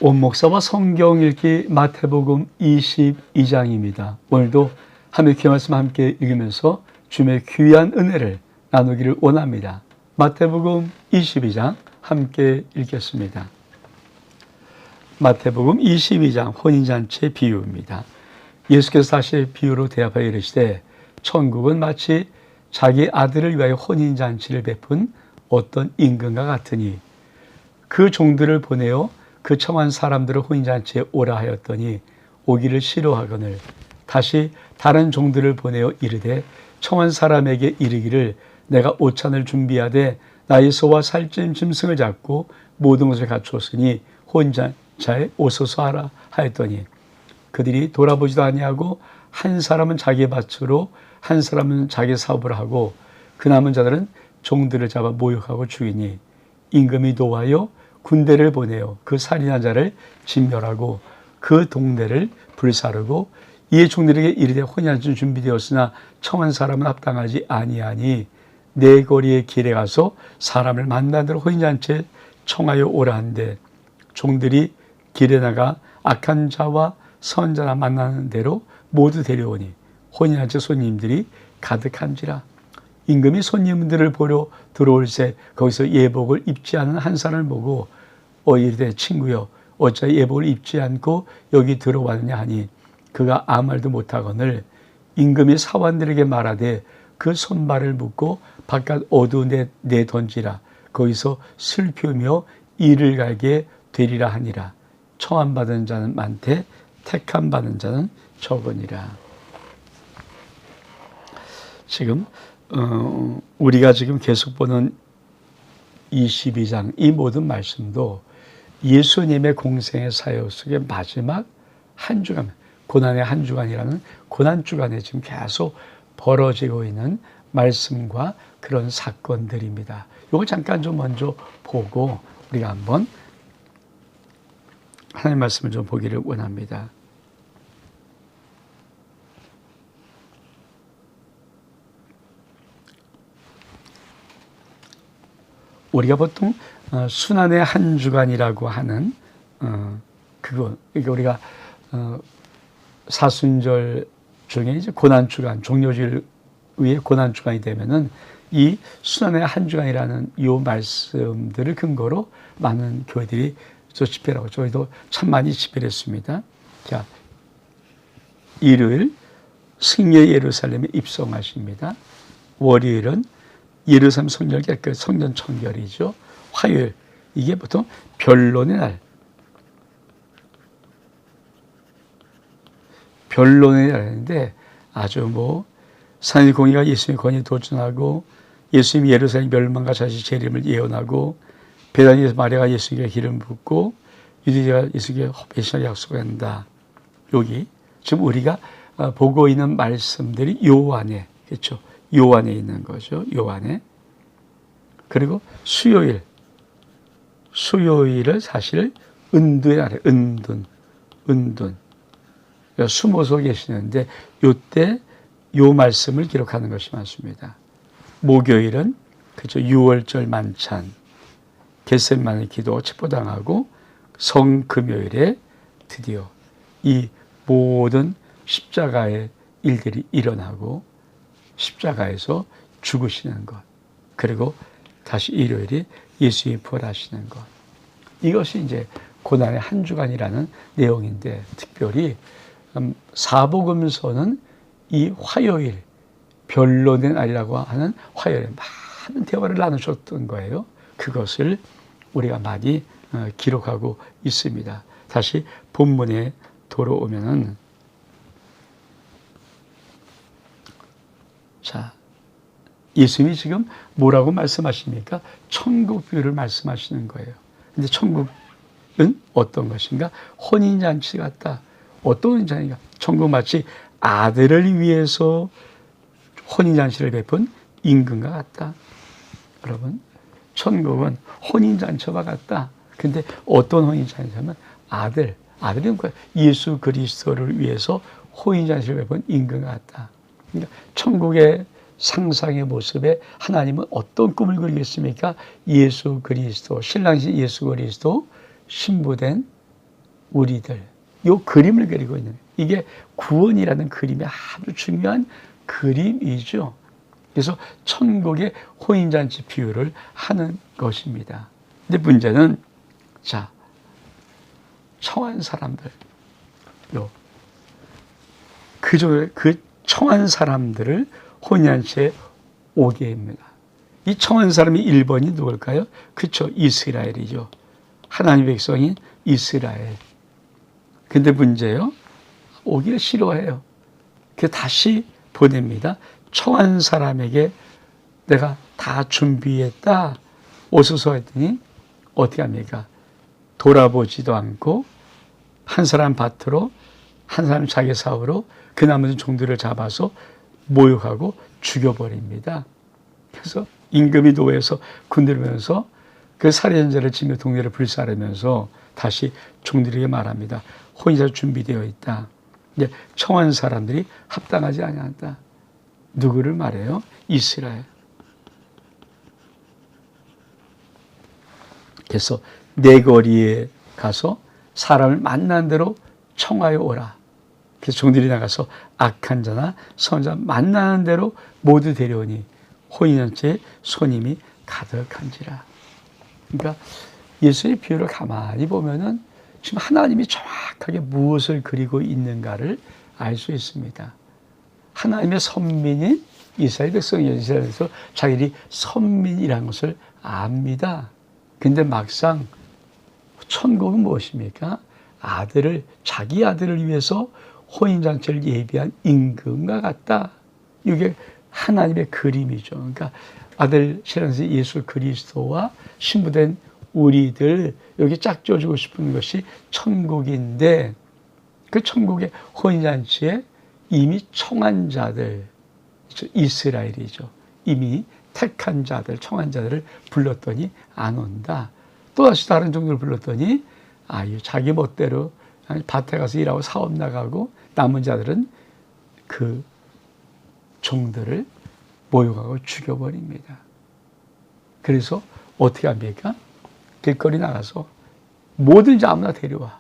원목사와 성경 읽기 마태복음 22장입니다. 오늘도 하나님의 귀한 말씀 함께 읽으면서 주님의 귀한 은혜를 나누기를 원합니다. 마태복음 22장 함께 읽겠습니다. 마태복음 22장 혼인잔치의 비유입니다. 예수께서 다시 비유로 대답하여 이르시되 천국은 마치 자기 아들을 위하여 혼인잔치를 베푼 어떤 임금과 같으니 그 종들을 보내어 그 청한 사람들을 혼인잔치에 오라 하였더니 오기를 싫어하거늘 다시 다른 종들을 보내어 이르되 청한 사람에게 이르기를 내가 오찬을 준비하되 나의 소와 살찐 짐승을 잡고 모든 것을 갖추었으니 혼인잔치에 오소서 하라 하였더니 그들이 돌아보지도 아니하고 한 사람은 자기 밭으로 한 사람은 자기 사업을 하고 그 남은 자들은 종들을 잡아 모욕하고 죽이니 임금이 노하여 군대를 보내어 그 살인한 자를 진멸하고 그 동네를 불사르고 이에 종들에게 이르되 혼인잔치는 준비되었으나 청한 사람은 합당하지 아니하니 내 거리의 길에 가서 사람을 만난 대로 혼인잔치에 청하여 오라 한데 종들이 길에 나가 악한 자와 선한 자나 만나는 대로 모두 데려오니 혼인잔치 손님들이 가득한지라. 임금이 손님들을 보러 들어올새 거기서 예복을 입지 않은 한 사람을 보고 이르되 친구여 어찌 예복을 입지 않고 여기 들어왔느냐 하니 그가 아무 말도 못하거늘 임금이 사원들에게 말하되 그 손발을 묶고 바깥 어두운 데 내던지라. 거기서 슬피우며 이를 갈게 되리라 하니라. 청함받은 자는 많되 택함 받은 자는 적으니라. 지금 우리가 지금 계속 보는 22장 이 모든 말씀도 예수님의 공생의 사역 속의 마지막 한 주간, 고난의 한 주간이라는 고난 주간에 지금 계속 벌어지고 있는 말씀과 그런 사건들입니다. 이걸 잠깐 좀 먼저 보고 우리가 한번 하나님의 말씀을 좀 보기를 원합니다. 우리가 보통 순환의 한 주간이라고 하는 그거 우리가 사순절 중에 이제 고난 주간, 종료주일 위에 고난 주간이 되면은 이 순환의 한 주간이라는 이 말씀들을 근거로 많은 교회들이 저 집회를 하고 저희도 참 많이 집회를 했습니다. 자, 일요일 승려 예루살렘에 입성하십니다. 월요일은 예루살렘 성전 깨끗 성전 청결이죠. 화요일 이게 보통 변론의 날. 변론의 날인데 아주 산의 공의가 예수님의 권위에 도전하고 예수님이 예루살렘 멸망과 자신의 재림을 예언하고 베다니에서 마리아가 예수님께 기름 붓고 유대인가 예수님께 배신을 약속한다. 여기 지금 우리가 보고 있는 말씀들이 요 안에 그렇죠. 요 안에 있는 거죠. 요 안에. 그리고 수요일을 사실 은둔의 날에 은둔. 그러니까 숨어서 계시는데 요때 요 말씀을 기록하는 것이 많습니다. 목요일은 그죠. 6월절 만찬, 겟세마네 기도 첩보당하고 성금요일에 드디어 이 모든 십자가의 일들이 일어나고 십자가에서 죽으시는 것, 그리고 다시 일요일에 예수님이 부활하시는 것. 이것이 이제 고난의 한 주간이라는 내용인데 특별히 사복음서는 이 화요일, 변론의 날이라고 하는 화요일에 많은 대화를 나누셨던 거예요. 그것을 우리가 많이 기록하고 있습니다. 다시 본문에 돌아오면은 자, 예수님이 지금 뭐라고 말씀하십니까? 천국 비유를 말씀하시는 거예요. 근데 천국은 어떤 것인가? 혼인잔치 같다. 어떤 혼인잔치인가? 천국 마치 아들을 위해서 혼인잔치를 베푼 임금과 같다. 여러분, 천국은 혼인잔치와 같다. 근데 어떤 혼인잔치냐면 아들이 뭐야? 예수 그리스도를 위해서 혼인잔치를 베푼 임금과 같다. 그러니까 천국의 상상의 모습에 하나님은 어떤 꿈을 그리겠습니까? 예수 그리스도, 신랑신 예수 그리스도 신부된 우리들, 요 그림을 그리고 있는, 이게 구원이라는 그림이 아주 중요한 그림이죠. 그래서 천국의 혼인잔치 비유를 하는 것입니다. 근데 문제는, 자, 청한 사람들, 그 청한 사람들을 혼인잔치에 오게 합니다. 이 청한 사람이 1번이 누굴까요? 그렇죠. 이스라엘이죠. 하나님의 백성인 이스라엘. 근데 문제요, 오기를 싫어해요. 그래서 다시 보냅니다. 청한 사람에게 내가 다 준비했다, 오소서 했더니 어떻게 합니까? 돌아보지도 않고 한 사람 밭으로, 한 사람 자기 사업으로 그 남은 종들을 잡아서 모욕하고 죽여버립니다. 그래서 임금이 노예에서 군들면서 그 살인죄를 지며 동네를 불살르면서 다시 종들에게 말합니다. 혼인잔치 준비되어 있다. 이제 청한 사람들이 합당하지 아니한다. 누구를 말해요? 이스라엘. 그래서 내 거리에 가서 사람을 만난 대로 청하여 오라. 그래서 종들이 나가서 악한 자나 선자 만나는 대로 모두 데려오니 혼인잔치에 손님이 가득한지라. 그러니까 예수의 비유를 가만히 보면은 지금 하나님이 정확하게 무엇을 그리고 있는가를 알 수 있습니다. 하나님의 선민인 이스라엘 백성이 이스라엘에서 자기들이 선민이라는 것을 압니다. 근데 막상 천국은 무엇입니까? 자기 아들을 위해서 혼인잔치를 예비한 임금과 같다. 이게 하나님의 그림이죠. 그러니까 아들 실현세 예수 그리스도와 신부된 우리들 여기 짝져주고 싶은 것이 천국인데, 그 천국의 혼인잔치에 이미 청한 자들, 이스라엘이죠. 이미 택한 자들, 청한 자들을 불렀더니 안 온다. 또다시 다른 종들을 불렀더니 자기 멋대로 밭에 가서 일하고 사업 나가고, 남은 자들은 그 종들을 모욕하고 죽여버립니다. 그래서 어떻게 합니까? 길거리 나가서 뭐든지 아무나 데려와.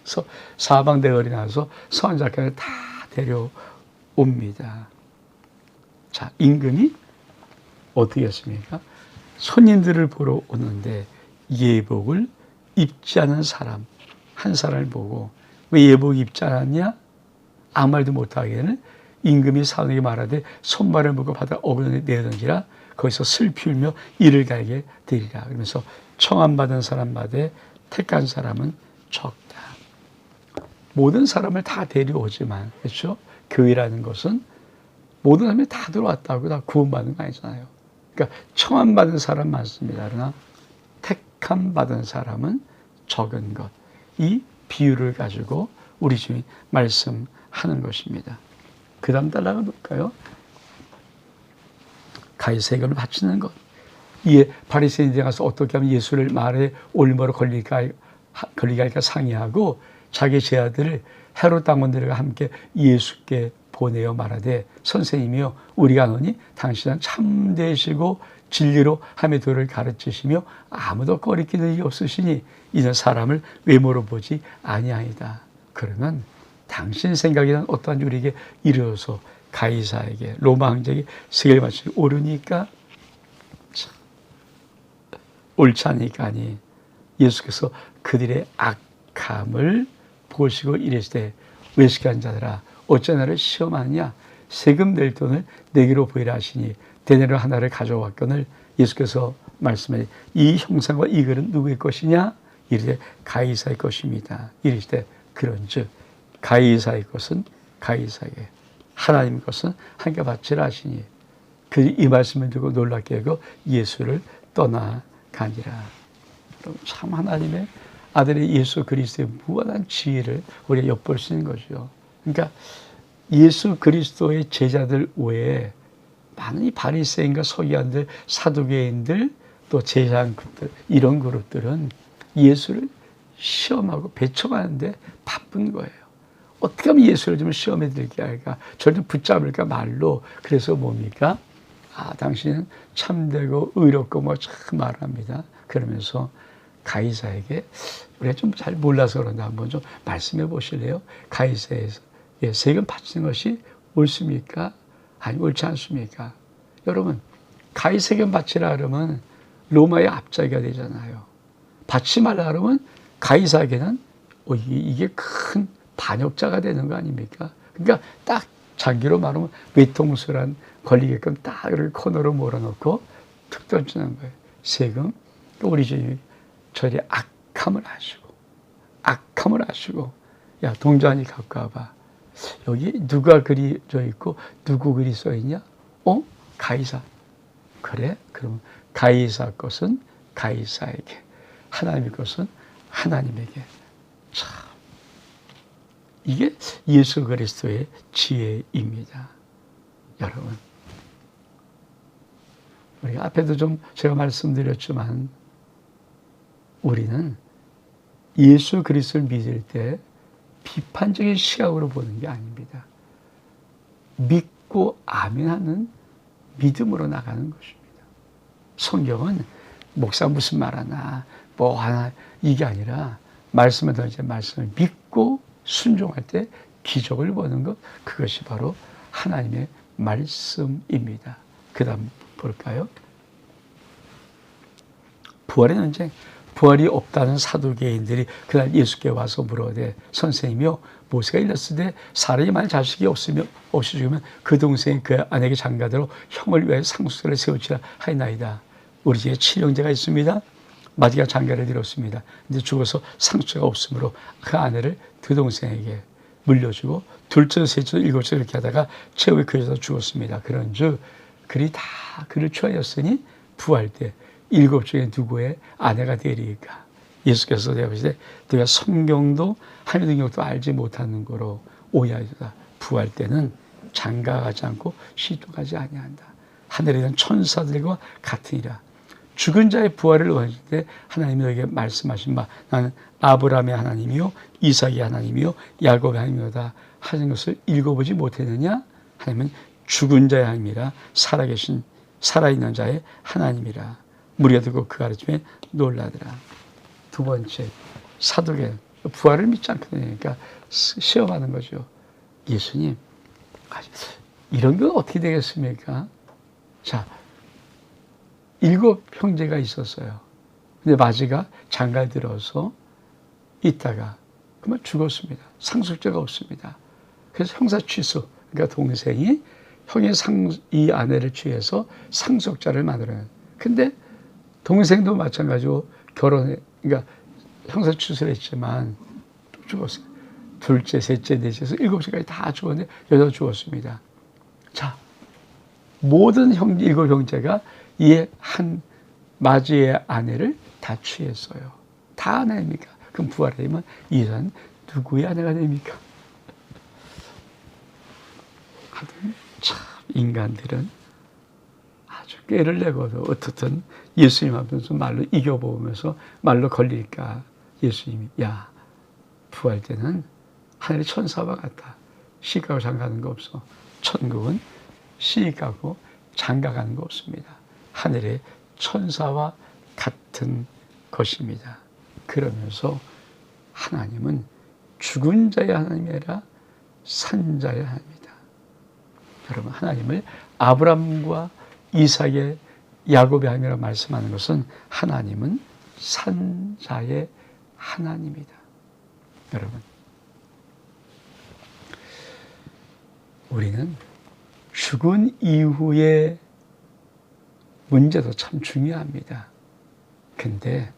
그래서 사방 대거리 나가서 선자까지 다 데려옵니다. 자, 임금이 어떻게 했습니까? 손님들을 보러 오는데 예복을 입지 않은 사람 한 사람을 보고, 왜 예복 입지 않았냐? 아무 말도 못하기에는 임금이 사원에게 말하되 손발을 묶어 바다 어그로 내던지라. 거기서 슬피 울며 이를 갈게 되리라. 그러면서 청함받은 사람마다 택한 사람은 적다. 모든 사람을 다 데려오지만, 그렇죠? 교회라는 것은 모든 사람이 다 들어왔다고 다 구원받는 거 아니잖아요. 그러니까 청함받은 사람 많습니다. 그러나 택함받은 사람은 적은 것. 이 비유를 가지고 우리 주님 말씀하는 것입니다. 그 다음 달라가 볼까요? 가이사에게 바치는 것. 이에 바리새인들이 가서 어떻게 하면 예수를 말에 올무로 걸리게 할까 상의하고 자기 제 아들을 헤롯 당원들과 함께 예수께 보내어 말하되, 선생님이여 우리가 아노니 당신은 참되시고 진리로 함의 도를 가르치시며 아무도 꺼리끼는 일이 없으시니 이는 사람을 외모로 보지 아니하이다. 그러면 당신 생각이란 어떠한지 우리에게 이르러서 가이사에게 로마 황제에게 세계를 바치기 옳으니까, 옳지 않으니까 아니. 예수께서 그들의 악함을 보시고 이르시되 외식한 자들아 어찌 나를 시험하느냐? 세금 낼 돈을 내게로 보이라 하시니 대내로 하나를 가져왔거늘 예수께서 말씀하니 이 형상과 이 글은 누구의 것이냐? 이르되 가이사의 것입니다. 이르시되 그런즉 가이사의 것은 가이사에게, 하나님의 것은 하나님께 바치라 하시니, 그 이 말씀을 듣고 놀랍게 여겨 예수를 떠나가니라. 참 하나님의 아들의 예수 그리스도의 무한한 지혜를 우리가 엿볼 수 있는 거죠. 그러니까 예수 그리스도의 제자들 외에 많은 이 바리새인과 서기관들, 사두개인들, 또 제사장들, 이런 그룹들은 예수를 시험하고 배척하는데 바쁜 거예요. 어떻게 하면 예수를 좀 시험해 드릴게 할까? 저를 좀 붙잡을까 말로. 그래서 뭡니까? 당신은 참되고 의롭고 참 말합니다. 그러면서 가이사에게 우리가 좀 잘 몰라서 그런데 한번 좀 말씀해 보실래요? 가이사에서 세금 바치는 것이 옳습니까? 아니 옳지 않습니까? 여러분 가이 세금 바치라 그러면 로마의 앞자기가 되잖아요. 받지 말라 그러면 가이사에게는 이게 큰 반역자가 되는 거 아닙니까? 그러니까 딱 장기로 말하면 외통수란 걸리게끔 딱 이렇게 코너로 몰아넣고 툭 던지는 거예요. 세금. 우리 주님 저리 악함을 하시고 야 동전이 갖고 와봐. 여기 누가 그려져 있고 누구 글이 써 있냐? 가이사. 그래? 그럼 가이사 것은 가이사에게, 하나님의 것은 하나님에게. 참, 이게 예수 그리스도의 지혜입니다. 여러분, 우리가 앞에도 좀 제가 말씀드렸지만 우리는 예수 그리스도를 믿을 때 비판적인 시각으로 보는 게 아닙니다. 믿고 아멘하는 믿음으로 나가는 것입니다. 성경은 목사 무슨 말 하나 뭐 하나 이게 아니라 말씀을 던져 말씀을 믿고 순종할 때 기적을 보는 것, 그것이 바로 하나님의 말씀입니다. 그 다음 볼까요? 부활의 논쟁. 부활이 없다는 사두개인들이 그날 예수께 와서 물어대 선생님이요 모세가 일렀을 때 사람이 만약 자식이 없이 죽으면 그 동생이 그 아내에게 장가들어 형을 위하여 상속자를 세우치라 하였나이다. 우리 집에 7형제가 있습니다. 마지가 장가를 들었습니다. 근데 죽어서 상속자가 없으므로 그 아내를 그 동생에게 물려주고 둘째, 셋째, 일곱째 이렇게 하다가 최후에 그에서 죽었습니다. 그런즉 그리 다 그를 취하였으니 부활 때 일곱 중에 누구의 아내가 되리까? 예수께서 대하시되 내가 성경도 하나님의 능력도 알지 못하는 거로 오해하리다. 부활 때는 장가가지 않고 시도하지 아니한다. 하늘에 있는 천사들과 같으니라. 죽은 자의 부활을 원하실 때 하나님이 너에게 말씀하신 바 나는 아브라함의 하나님이요 이삭의 하나님이요 야곱의 하나님이다 하는 것을 읽어보지 못했느냐? 하나님은 죽은 자의 하나님이라 살아있는 자의 하나님이라. 무리가 듣고 그 가르침에 놀라더라. 두 번째, 사두개. 부활을 믿지 않거든요. 그러니까 시험하는 거죠. 예수님, 이런 건 어떻게 되겠습니까? 자, 7 형제가 있었어요. 근데 마지가 장가를 들어서 있다가 그만 죽었습니다. 상속자가 없습니다. 그래서 형사 취소. 그러니까 동생이 형의 이 아내를 취해서 상속자를 만들어요. 근데 동생도 마찬가지로 그러니까 형사 취소를 했지만 또 죽었어요. 둘째, 셋째, 넷째에서 7째까지 다 죽었는데 여자 죽었습니다. 자, 모든 7 형제가 이 한 마지의 아내를 다 취했어요. 다 아내입니까? 그럼 부활에 되면 이 여자는 누구의 아내가 됩니까? 참 인간들은 아주 꾀를 내고도 어떻든 예수님 앞에서 말로 이겨보면서 말로 걸릴까. 예수님이 야 부활 때는 하늘의 천사와 같다. 시가고 장가가는 거 없어. 천국은 시가고 장가가는 거 없습니다. 하늘의 천사와 같은 것입니다. 그러면서 하나님은 죽은 자의 하나님이 아니라 산 자의 하나님이다. 여러분 하나님을 아브라함과 이삭의 야곱의 하나님이라고 말씀하는 것은 하나님은 산 자의 하나님이다. 여러분 우리는 죽은 이후의 문제도 참 중요합니다. 근데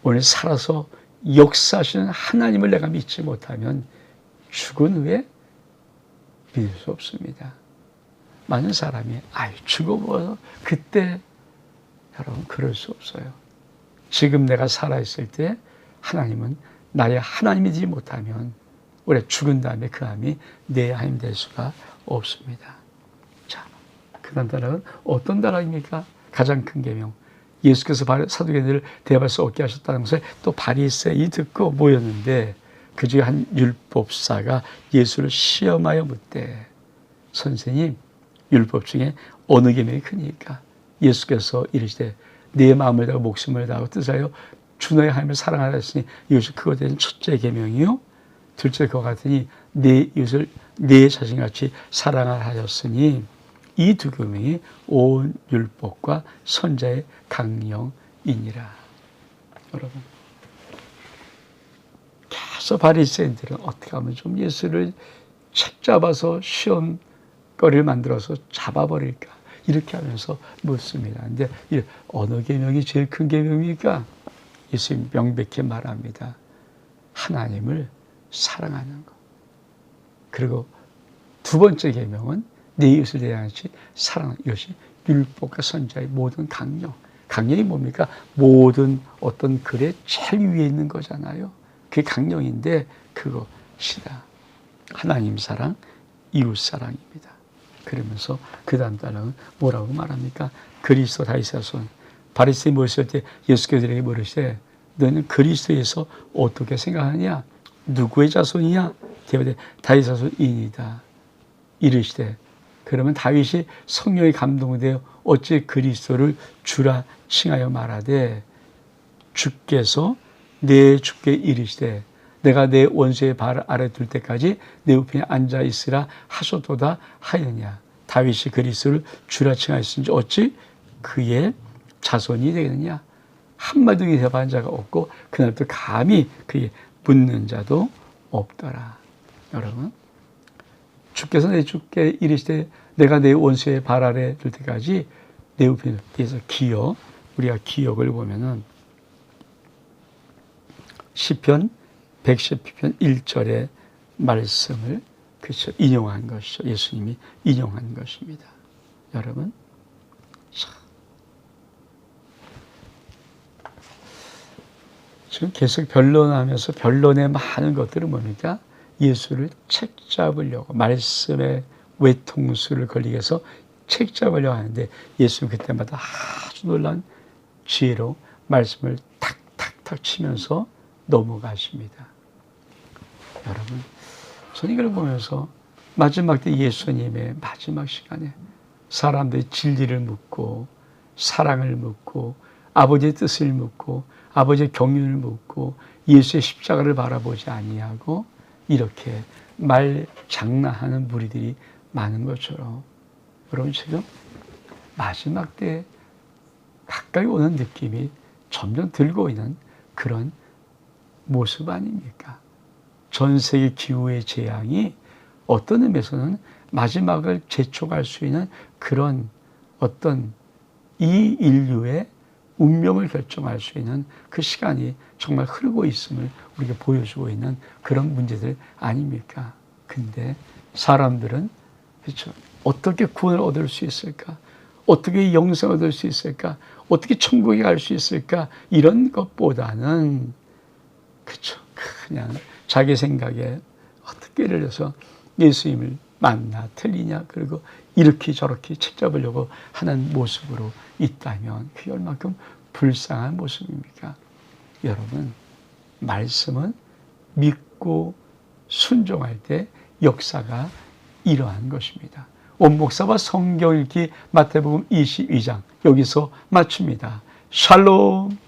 오늘 살아서 역사하시는 하나님을 내가 믿지 못하면 죽은 후에 믿을 수 없습니다. 많은 사람이 죽어버려 그때 여러분 그럴 수 없어요. 지금 내가 살아있을 때 하나님은 나의 하나님이 되지 못하면 우리가 죽은 다음에 그 하나님이 내 하나님 될 수가 없습니다. 자, 그 다음 단락은 어떤 단락입니까? 가장 큰 계명. 예수께서 사두개인들을 대답할 수 없게 하셨다는 것을 또 바리새인이 듣고 모였는데 그 중에 한 율법사가 예수를 시험하여 묻되 선생님 율법 중에 어느 계명이 크니까? 예수께서 이르시되 내 마음을 다하고 목숨을 다하고 뜻하여 주 너의 하나님을 사랑하라 했으니 이것이 그것에 대한 첫째 계명이요. 둘째 그와 같으니 내 이웃을 내 자신같이 사랑하라 하였으니 이 두 계명이 온 율법과 선자의 강령이니라. 여러분, 계속 바리새인들은 어떻게 하면 좀 예수를 책 잡아서 시험거리를 만들어서 잡아버릴까 이렇게 하면서 묻습니다. 근데 어느 계명이 제일 큰 계명입니까? 예수님 명백히 말합니다. 하나님을 사랑하는 것. 그리고 두 번째 계명은 내 이웃을 대하듯이 사랑하는 이것이 율법과 선자의 모든 강령. 강령이 뭡니까? 모든 어떤 글의 제일 위에 있는 거잖아요. 그게 강령인데 그것이다. 하나님 사랑, 이웃 사랑입니다. 그러면서 그 다음 단락은 뭐라고 말합니까? 그리스도 다윗의 자손. 바리새인이 모였을 때 예수께서 그들에게 물으시되 너는 그리스도에서 어떻게 생각하느냐? 누구의 자손이냐? 대답하되 다윗의 자손이니이다. 이르시되 그러면 다윗이 성령에 감동되어 어찌 그리스도를 주라 칭하여 말하되 주께서 내 주께 이르시되 내가 내 원수의 발 아래 둘 때까지 내 우편에 앉아 있으라 하소도다 하였느냐. 다윗이 그리스도를 주라 칭하였은지 어찌 그의 자손이 되겠느냐. 한마디도 대답한 자가 없고 그날부터 감히 그에게 묻는 자도 없더라. 여러분, 주께서 내 주께 이르시되 내가 내 원수의 발 아래 둘 때까지 내 우편에 대해서 기억, 우리가 기억을 보면은 시편 110편 1절의 말씀을 그렇죠, 인용한 것이죠. 예수님이 인용한 것입니다. 여러분, 지금 계속 변론하면서 변론의 많은 것들은 뭡니까? 예수를 책잡으려고 말씀의 외통수를 걸리게 해서 책잡으려고 하는데 예수는 그때마다 아주 놀라운 지혜로 말씀을 탁탁탁 치면서 넘어가십니다. 여러분, 저는 이걸 보면서 마지막 때 예수님의 마지막 시간에 사람들이 진리를 묻고 사랑을 묻고 아버지의 뜻을 묻고 아버지의 경륜을 묻고 예수의 십자가를 바라보지 아니하고 이렇게 말 장난하는 무리들이 많은 것처럼 여러분 지금 마지막 때 가까이 오는 느낌이 점점 들고 있는 그런 모습 아닙니까? 전 세계 기후의 재앙이 어떤 의미에서는 마지막을 재촉할 수 있는 그런 어떤 이 인류의 운명을 결정할 수 있는 그 시간이 정말 흐르고 있음을 우리가 보여주고 있는 그런 문제들 아닙니까? 근데 사람들은 그렇죠. 어떻게 구원을 얻을 수 있을까? 어떻게 영생을 얻을 수 있을까? 어떻게 천국에 갈 수 있을까? 이런 것보다는 그렇죠. 그냥 자기 생각에 어떻게 예를 들어서 예수님을 맞나 틀리냐 그리고 이렇게 저렇게 책잡으려고 하는 모습으로 있다면 그게 얼마큼 불쌍한 모습입니까? 여러분, 말씀은 믿고 순종할 때 역사가 이러한 것입니다. 원목사와 성경 읽기 마태복음 22장 여기서 마칩니다. 샬롬.